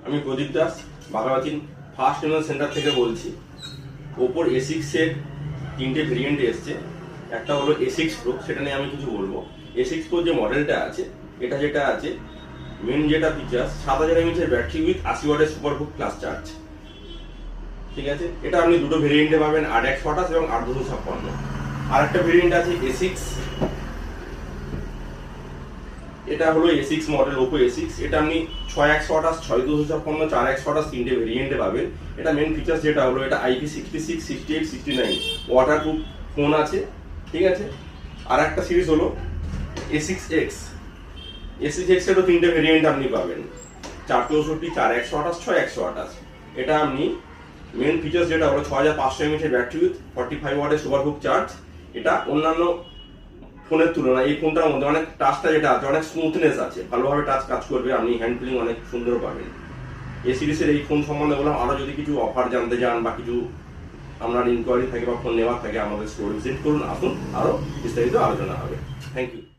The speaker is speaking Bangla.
আমি Pradip Das, বাগাবাচিন first email centre থেকে বলছি। ওপোর A6 এর তিনটে ভেরিয়েন্ট এসছে। একটা হলো A6 Pro, সেটা নিয়ে আমি কিছু বলবো। A6 Pro যে মডেলটা আছে, এটা যেটা আছে মেন যেটা ফিচার্স 7000 mAh এর ব্যাটারি উইথ 80 ওয়াটের সুপারবুক ক্লাস চার্জ। ঠিক আছে, এটা আপনি দুটো ভেরিয়েন্টে পাবেন, 8128 এবং 8256। আর একটা ভেরিয়েন্ট আছে A6, এটা হলো A6 মডেল, ওপো A6। এটা আপনি 6128, 6256, 4128 তিনটে ভেরিয়েন্টে পাবেন। এটা মেন ফিচার্স যেটা হলো, এটা IP66, 68, 69 ওয়াটারপ্রুফ ফোন আছে। ঠিক আছে, আর একটা সিরিজ হলো A6X। A6X এরও তিনটে ভেরিয়েন্ট আপনি পাবেন, 464, 4128, 6128। এটা আপনি মেন ফিচার্স যেটা হলো 6500 mAh ব্যাটারি উইথ 45 ওয়াটের সুপারবুক চার্জ। এটা অন্যান্য ফোনের তুলনায় এই ফোনটার মধ্যে অনেক টাচটা যেটা আছে, অনেক স্মুথনেস আছে, ভালোভাবে টাচ কাজ করবে, আপনি হ্যান্ড ফিলিং অনেক সুন্দর পাবেন। এই সিরিজের এই ফোন সম্বন্ধে বললাম। আরও যদি কিছু অফার জানতে চান বা কিছু আপনার ইনকোয়ারি থাকে বা ফোন নেওয়ার থাকে, আমাদের স্টোর ভিজিট করুন, আসুন, আরও বিস্তারিত আলোচনা হবে। Thank you.